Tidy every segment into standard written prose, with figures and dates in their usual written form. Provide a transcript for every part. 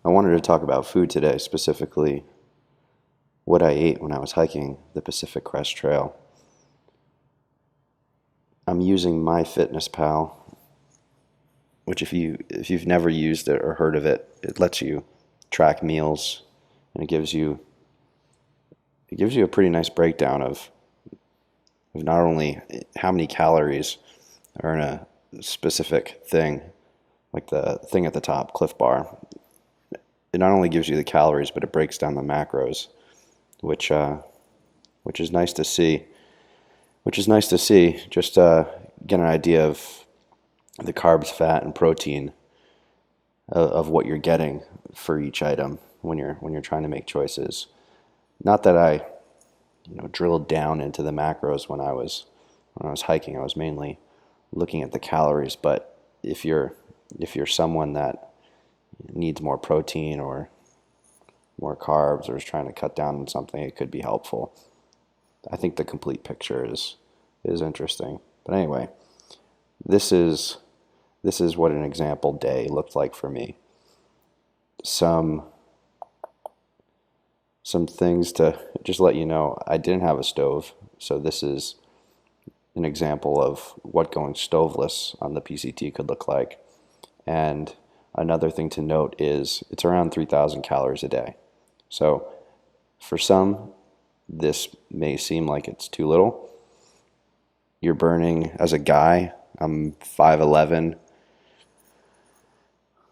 I wanted to talk about food today, specifically what I ate when I was hiking the Pacific Crest Trail. I'm using MyFitnessPal, which if you've never used it or heard of it, it lets you track meals, and it gives you a pretty nice breakdown of not only how many calories are in a specific thing, like the thing at the top, Cliff Bar. It not only gives you the calories, but it breaks down the macros, which which is nice to see. Which is nice to see. Just get an idea of the carbs, fat, and protein of what you're getting for each item when you're trying to make choices. Not that I drilled down into the macros when I was hiking. I was mainly looking at the calories, but if you're someone that needs more protein or more carbs or is trying to cut down on something, it could be helpful. I think the complete picture is interesting. But anyway, this is what an example day looked like for me. Some things to just let you know. I didn't have a stove, so this is an example of what going stoveless on the PCT could look like. And another thing to note is it's around 3,000 calories a day. So for some, this may seem like it's too little. You're burning, as a guy, I'm 5'11".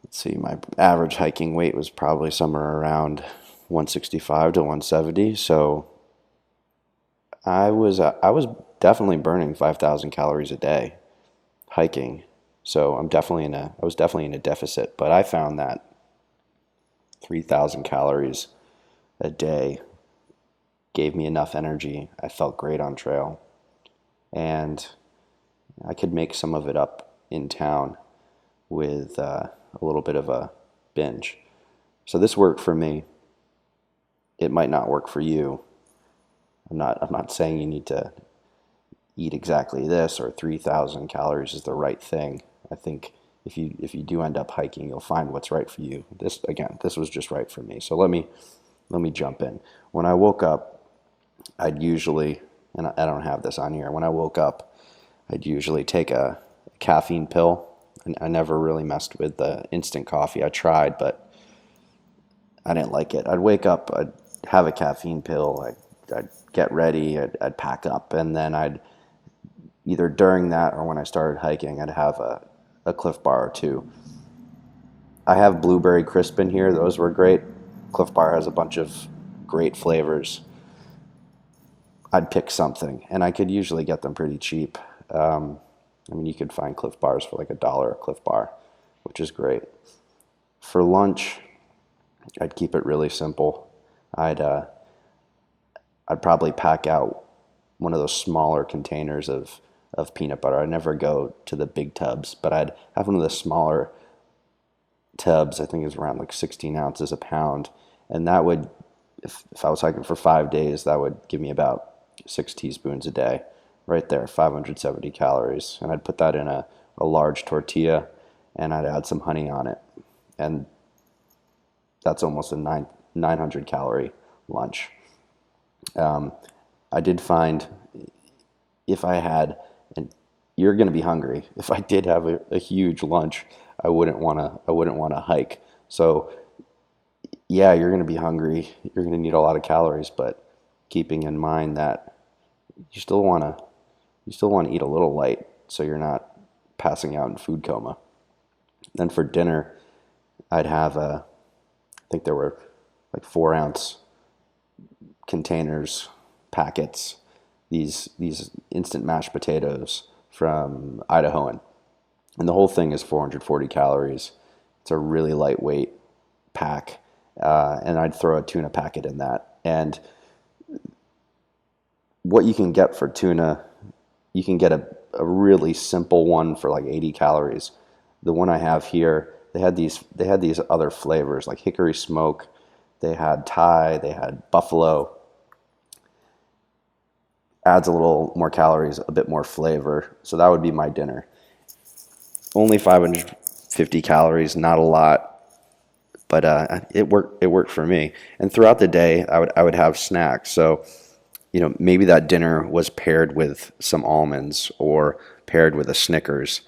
Let's see, my average hiking weight was probably somewhere around 165 to 170. So I was definitely burning 5,000 calories a day hiking. So I was definitely in a deficit, but I found that 3,000 calories a day gave me enough energy. I felt great on trail, and I could make some of it up in town with a little bit of a binge. So this worked for me. It might not work for you. I'm not saying you need to eat exactly this or 3,000 calories is the right thing. I think if you do end up hiking, you'll find what's right for you. This was just right for me. So let me jump in. When I woke up, I'd usually, and I don't have this on here. When I woke up, I'd usually take a caffeine pill. And I never really messed with the instant coffee. I tried, but I didn't like it. I'd wake up, I'd have a caffeine pill, I'd get ready, I'd pack up, and then I'd either during that or when I started hiking, I'd have a Cliff Bar or two. I have blueberry crisp in here. Those were great. Cliff Bar has a bunch of great flavors. I'd pick something, and I could usually get them pretty cheap. You could find Cliff Bars for like $1 a Cliff Bar, which is great. For lunch, I'd keep it really simple. I'd probably pack out one of those smaller containers of peanut butter. I'd never go to the big tubs, but I'd have one of the smaller tubs. I think it's around like 16 ounces a pound. And that would, if I was hiking for 5 days, that would give me about 6 teaspoons a day. Right there, 570 calories. And I'd put that in a large tortilla, and I'd add some honey on it. And that's almost a 900 calorie lunch. I did find if I had, and you're going to be hungry, if I did have a huge lunch, I wouldn't want to hike. So yeah, you're going to be hungry. You're going to need a lot of calories, but keeping in mind that you still want to eat a little light so you're not passing out in food coma. Then for dinner, I'd have I think there were like 4-ounce containers, packets, these instant mashed potatoes from Idahoan. And the whole thing is 440 calories. It's a really lightweight pack. And I'd throw a tuna packet in that. And what you can get for tuna, you can get a really simple one for like 80 calories. The one I have here, they had these other flavors like hickory smoke, they had Thai, they had buffalo. Adds a little more calories, a bit more flavor. So that would be my dinner. Only 550 calories, not a lot. but it worked for me. And throughout the day, I would have snacks. So maybe that dinner was paired with some almonds or paired with a Snickers.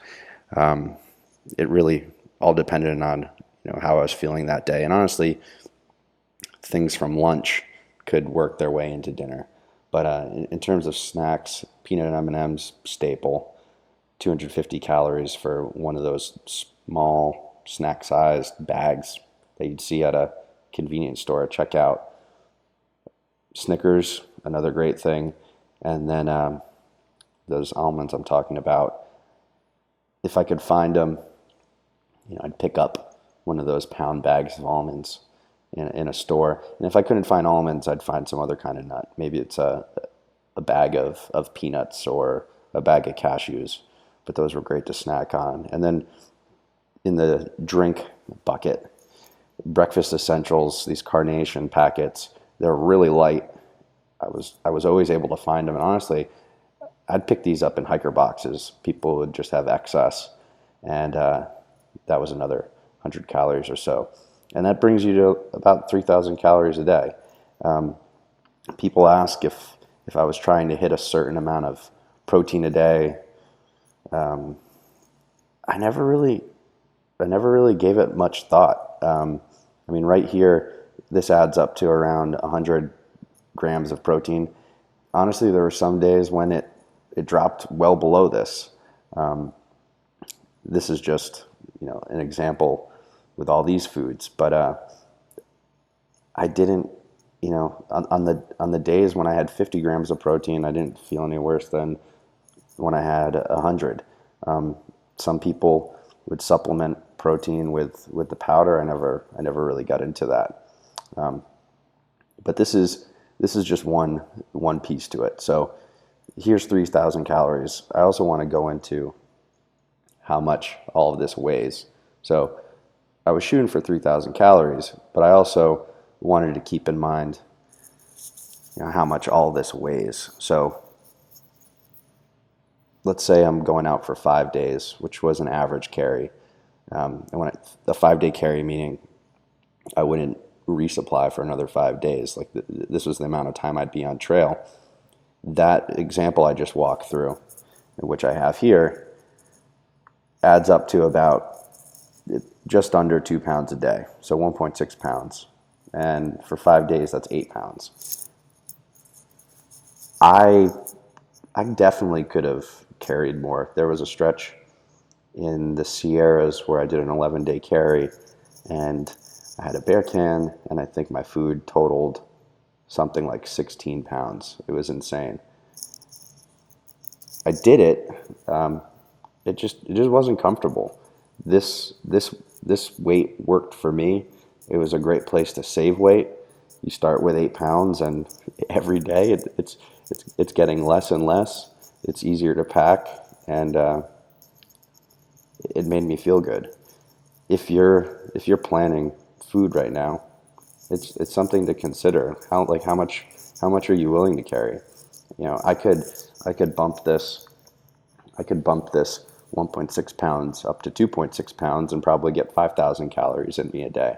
It really all depended on how I was feeling that day. And honestly, things from lunch could work their way into dinner. But in terms of snacks, peanut M&Ms, staple, 250 calories for one of those small snack-sized bags that you'd see at a convenience store at checkout. Snickers, another great thing. And then those almonds I'm talking about, if I could find them, I'd pick up one of those pound bags of almonds in a store. And if I couldn't find almonds, I'd find some other kind of nut. Maybe it's a bag of peanuts or a bag of cashews. But those were great to snack on. And then in the drink bucket, breakfast essentials, these carnation packets, they're really light. I was always able to find them. And honestly, I'd pick these up in hiker boxes. People would just have excess. And that was another 100 calories or so. And that brings you to about 3,000 calories a day. People ask if I was trying to hit a certain amount of protein a day. I never really gave it much thought. I mean, right here, this adds up to around 100 grams of protein. Honestly, there were some days when it dropped well below this. This is just, an example with all these foods, but I didn't, on the days when I had 50 grams of protein, I didn't feel any worse than when I had 100. Some people would supplement protein with the powder. I never really got into that. But this is just one piece to it. So here's 3,000 calories. I also want to go into how much all of this weighs. So I was shooting for 3,000 calories, but I also wanted to keep in mind how much all this weighs. So let's say I'm going out for 5 days, which was an average carry. And the 5-day carry, meaning I wouldn't resupply for another 5 days. Like this was the amount of time I'd be on trail. That example I just walked through, which I have here, adds up to about just under 2 pounds a day. So 1.6 pounds. And for 5 days, that's 8 pounds. I definitely could have carried more. There was a stretch in the Sierras where I did an 11-day carry, and I had a bear can, and I think my food totaled something like 16 pounds. It was insane. I did it. It just wasn't comfortable. This weight worked for me. It was a great place to save weight. You start with 8 pounds, and every day it's getting less and less. It's easier to pack, and it made me feel good. If you're planning food right now, it's something to consider. How much are you willing to carry? I could bump this 1.6 pounds up to 2.6 pounds and probably get 5,000 calories in me a day.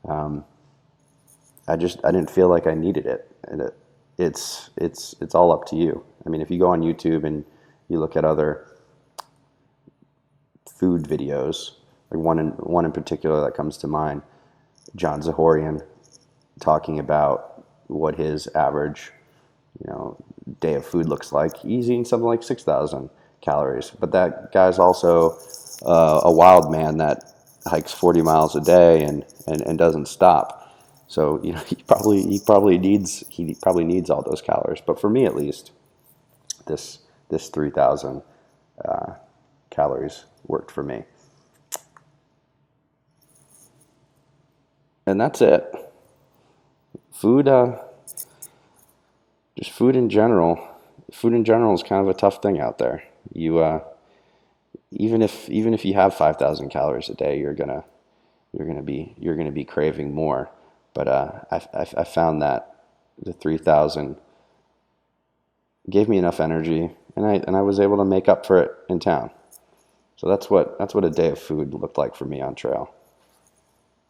I didn't feel like I needed it, and it's all up to you. I mean, if you go on YouTube and you look at other food videos, like one in particular that comes to mind, John Zahorian talking about what his average, day of food looks like. He's eating something like 6,000 calories, but that guy's also a wild man that hikes 40 miles a day and doesn't stop. So he probably needs all those calories. But for me, at least, this 3,000 calories worked for me. And that's it. Food, just food in general. Food in general is kind of a tough thing out there. You even if you have 5,000 calories a day, you're gonna be craving more. But I found that the 3,000 gave me enough energy, and I was able to make up for it in town. So that's what a day of food looked like for me on trail.